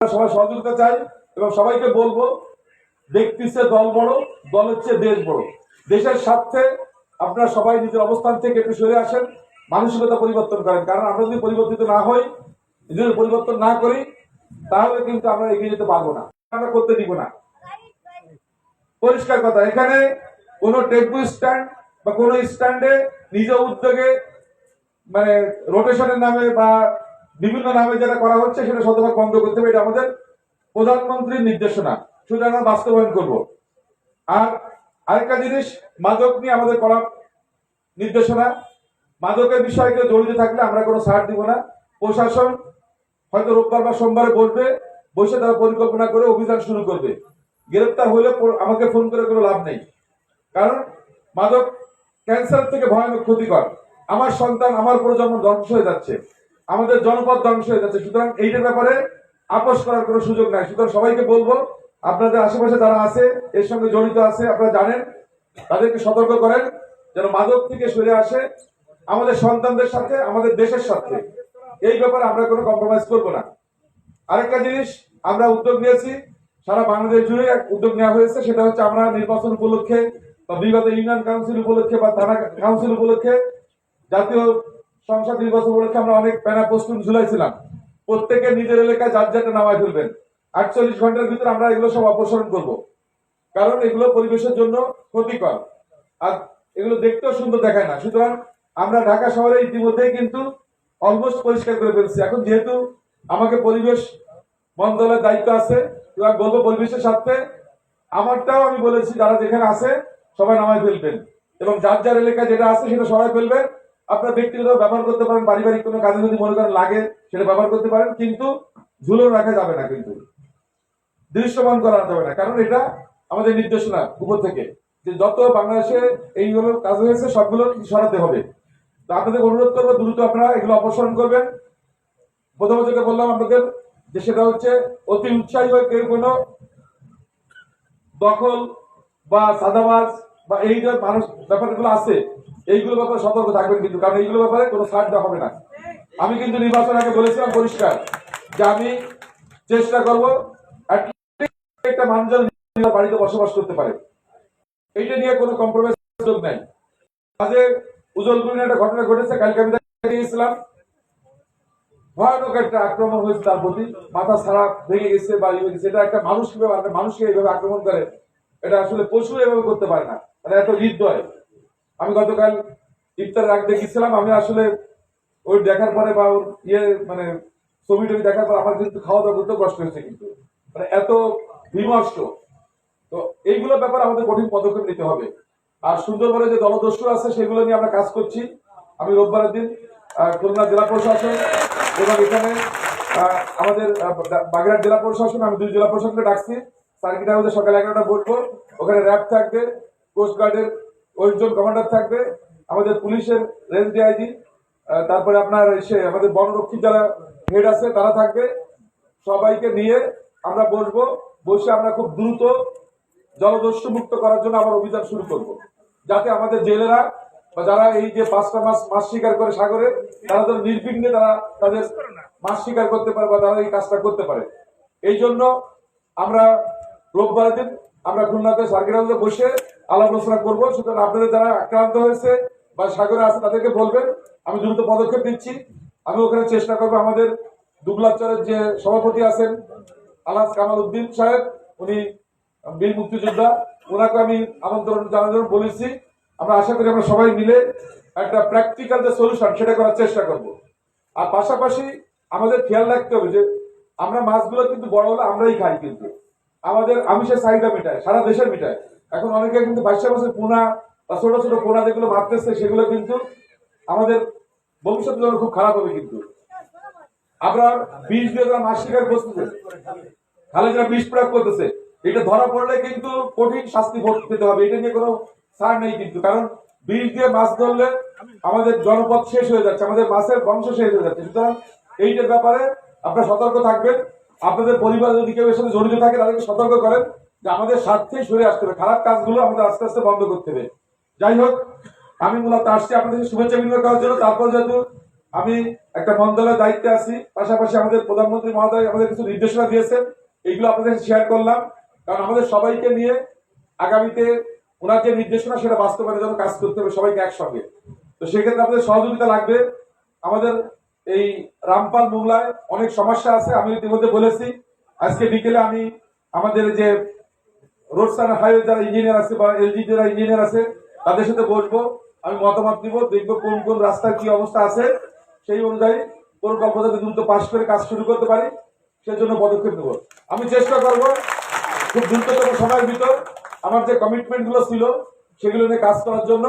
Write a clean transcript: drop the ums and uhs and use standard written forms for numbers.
সবাই সহযোগিতা চাই এবং সবাইকে বলবো, ব্যক্তির চেয়ে দল বড়, দলের চেয়ে দেশ বড়। দেশের স্বার্থে আপনারা সবাই নিজের অবস্থান থেকে একটু সরে আসেন, মানসিকতা পরিবর্তন করেন। কারণ আমরা যদি পরিবর্তিত না হই, নিজেদের পরিবর্তন না করি, তাহলে কিন্তু আমরা এগিয়ে যেতে পারবো না, আমরা করতে দিব না। পরিষ্কার কথা, এখানে কোন টেম্পো স্ট্যান্ড বা কোন স্ট্যান্ডে নিজ উদ্যোগে মানে রোটেশনের নামে বা বিভিন্ন নামে যেটা করা হচ্ছে সেটা শতভাগ বন্ধ করতে হবে। এটা আমাদের প্রধানমন্ত্রীর নির্দেশনা, সেটা আমরা বাস্তবায়ন করব। আর আরেকটা জিনিস, মাদক নিয়ে আমাদের করা নির্দেশনা, মাদকের বিষয়কে জড়িত থাকলে আমরা কোনো ছাড় দিব না। প্রশাসন হয়তো রোববার বা সোমবারে বসবে, বসে তারা পরিকল্পনা করে অভিযান শুরু করবে। গ্রেপ্তার হলে আমাকে ফোন করে কোনো লাভ নেই, কারণ মাদক ক্যান্সার থেকে ভয়ানক ক্ষতিকর। আমার সন্তান, আমার প্রজন্ম ধ্বংস হয়ে যাচ্ছে, আমাদের জনপদ ধ্বংস হয়ে যাচ্ছে। সুতরাং এইটার ব্যাপারে আপোষ করার কোনো সুযোগ নাই। সুতরাং সবাইকে বলবো, আপনাদের আশেপাশে যারা আছে, এর সঙ্গে জড়িত আছে, আপনারা জানেন, তাদেরকে সতর্ক করেন যেন মাদক থেকে সরে আসে। আমাদের সন্তানদের সাথে, আমাদের দেশের সাথে এই ব্যাপারে আমরা কোনো কম্প্রোমাইজ করবো না। আরেকটা জিনিস আমরা উদ্যোগ নিয়েছি, সারা বাংলাদেশ জুড়ে এক উদ্যোগ নেওয়া হয়েছে, সেটা হচ্ছে আমরা নির্বাচন উপলক্ষে বা বিগত ইউনিয়ন কাউন্সিল উপলক্ষে বা থানা কাউন্সিল উপলক্ষে, জাতীয় সংসদ নির্বাচন উপলক্ষে আমরা অনেক প্যানা পোস্টুন ঝুলাইছিলাম। প্রত্যেকে নিজের এলাকায় যার যারটা নামায় ফেলবেন। 48 ঘন্টার ভিতরে আমরা এগুলো সব অপসারণ করব, কারণ এগুলো পরিবেশের জন্য ক্ষতিকর আর এগুলো দেখতেও সুন্দর দেখায় না। সুতরাং আমরা ঢাকা শহরে ইতিমধ্যেই কিন্তু অলমোস্ট পরিষ্কার করে ফেলছি। এখন যেহেতু আমাকে পরিবেশ মন্ত্রণালয়ের দায়িত্ব আছে, এবার বলবো পরিবেশের সাথে আমারটাও আমি বলেছি, যারা যেখানে আছে সবাই নামায় ফেলবেন এবং যার যার এলাকায় যেটা আছে সেটা সবাই ফেলবেন। আপনার ব্যক্তিগত ব্যবহার করতে পারেন, পারিবারিক কোনো কাজে যদি মনে করেন লাগে সেটা ব্যবহার করতে পারেন, কিন্তু ঝুলন রাখা যাবে না, কিন্তু দৃশ্যমান করা যাবে না। কারণ এটা আমাদের নির্দেশনা উপর থেকে, যে যত বাংলাদেশে এইগুলো কাজ হয়েছে সবগুলো সরাতে হবে। তো আপনাদের অনুরোধ করবো, দ্রুত আপনারা এগুলো অপসারণ করবেন। প্রথমে যেটা বললাম আপনাদের, যে সেটা হচ্ছে অতি উৎসাহী হয়ে কেউ কোনো দখল বা সাদাবাজ বা এই যে মানুষ ব্যাপারগুলো আছে, এইগুলো ব্যাপারে সতর্ক থাকবেন কিন্তু, কারণ এইগুলো ব্যাপারে কোনো ছাড় দেওয়া হবে না। আমি কিন্তু নির্বাচন আগে বলেছিলাম পরিষ্কার যে আমি চেষ্টা করবো একটা মানুষ বাড়িতে বসবাস করতে পারে, এইটা নিয়ে কোনো কম্প্রোমাইজ নাই। আজকে উজ্জ্বলপুরে একটা ঘটনা ঘটেছে, কালকে আমি গিয়েছিলাম, ভয়ানক একটা আক্রমণ হয়েছে তার প্রতি, মাথা ছাড়া ভেঙে গেছে বা ইয়ে গেছে। এটা একটা মানুষ কিভাবে মানুষকে এইভাবে আক্রমণ করে, এটা আসলে পশু এভাবে করতে পারে না, মানে এত হৃদয়। আমি গতকাল ইফতারের আগে দেখেছিলাম, আমি আসলে ওই দেখার পরে বা ওর ইয়ে মানে ছবি টবি দেখার পর আমার কিন্তু খাওয়া দাওয়া করতে কষ্ট হয়েছে, কিন্তু মানে এত বিমর্ষ। তো এইগুলো ব্যাপারে আমাদের কঠিন পদক্ষেপ নিতে হবে। আর সুন্দরবনে যে জলদস্যু আছে সেগুলো নিয়ে আমরা কাজ করছি। আমি রোববারের দিন খুলনা জেলা প্রশাসন এবং এখানে আমাদের বাগেরহাট জেলা প্রশাসন, আমি 2 জেলা প্রশাসনকে ডাকছি। সার্কিট হাউসে সকাল 11টা বসবো, ওখানে র্যাব থাকবে, কোস্ট গার্ডের 8 জন কমান্ডার থাকবে, আমাদের পুলিশের রেঞ্জ ডিআইজি, তারপরে আপনার এসে আমাদের বনরক্ষী যারা হেড আছে তারা থাকবে। সবাইকে নিয়ে আমরা বসবো, বসে আমরা খুব দ্রুত জলদস্যু মুক্ত করার জন্য আবার অভিযান শুরু করব, যাতে আমাদের জেলেরা বা যারা এই যে 5টা মাস মাছ শিকার করে সাগরে, তারা যেন নির্বিঘ্নে তারা তাদের মাছ শিকার করতে পারে বা তারা এই কাজটা করতে পারে। এই জন্য আমরা রোববার দিন আমরা খুলনাতে সার্কিট হাউসে বসে আলাপ আলোচনা করবো। সুতরাং আপনাদের যারা আক্রান্ত হয়েছে বা সাগরে আছে তাদেরকে বলবেন, আমি দ্রুত পদক্ষেপ নিচ্ছি। আমি ওখানে চেষ্টা করবো, আমাদের দুবলাচরের যে সভাপতি আছেন আলহাজ কামাল উদ্দিন সাহেব, উনি বীর মুক্তিযোদ্ধা, ওনাকে আমি আমন্ত্রণ জানানোর বলেছি। আমরা আশা করি আমরা সবাই মিলে একটা প্র্যাকটিক্যাল যে সলিউশন সেটা করার চেষ্টা করব। আর পাশাপাশি আমাদের খেয়াল রাখতে হবে যে আমরা মাছগুলো কিন্তু বড় হলে আমরাই খাই, কিন্তু আমাদের আমিষের চাহিদা মেটায়, সারা দেশের মেটায়। এখন অনেকে কিন্তু 22 মাসের পোনা বা ছোট ছোট পোনা যেগুলো মারতেছে সেগুলো কিন্তু আমাদের ভবিষ্যতের জন্য খুব খারাপ হবে। কিন্তু আমরা বিষ দিয়ে যারা মাছ শিকার করতেছে, খালে যারা বিষ প্রয়োগ করতেছে, এটা ধরা পড়লে কিন্তু কঠিন শাস্তি ভোগ পেতে হবে, এটা নিয়ে কোনো ছাড় নেই কিন্তু। কারণ বিষ দিয়ে মাছ ধরলে আমাদের জনপদ শেষ হয়ে যাচ্ছে, আমাদের মাছের বংশ শেষ হয়ে যাচ্ছে। সুতরাং এইটার ব্যাপারে আপনারা সতর্ক থাকবেন। আপনাদের পরিবার যদি কেউ এর সাথে জড়িত থাকে তাদেরকে সতর্ক করেন যে আমাদের স্বার্থেই সরে আসতে হবে, খারাপ কাজগুলো আমাদের আস্তে আস্তে বন্ধ করতে হবে। যাই হোক, আমি মূলত আসছি আপনাদের শুভেচ্ছা বিনিময় করার জন্য। তারপর যেহেতু আমি একটা মন্ত্রণালয়ের দায়িত্বে আছি, পাশাপাশি আমাদের প্রধানমন্ত্রী মহোদয় আমাদের কিছু নির্দেশনা দিয়েছেন, এগুলো আপনাদের সাথে শেয়ার করলাম। কারণ আমাদের সবাইকে নিয়ে আগামীতে ওনার যে নির্দেশনা সেটা বাস্তবায়নের জন্য কাজ করতে হবে সবাইকে একসঙ্গে। তো সেক্ষেত্রে আপনাদের সহযোগিতা লাগবে। আমাদের এই রামপাল মোংলায় অনেক সমস্যা আছে, আমি ইতিমধ্যে বলেছি। আজকে বিকেলে আমি আমাদের যে রোড অ্যান্ড হাইওয়ে যারা ইঞ্জিনিয়ার আছে বা এলজি যারা ইঞ্জিনিয়ার আছে তাদের সাথে বসবো, আমি মতামত দিব, দেখবো কোন কোন রাস্তার কি অবস্থা আছে, সেই অনুযায়ী পরিকল্পনা দ্রুত পাশ করে কাজ শুরু করতে পারি সেজন্য পদক্ষেপ নেব। আমি চেষ্টা করব খুব দ্রুততম সময়ের ভিতর আমার যে কমিটমেন্ট গুলো ছিল সেগুলো নিয়ে কাজ করার জন্য।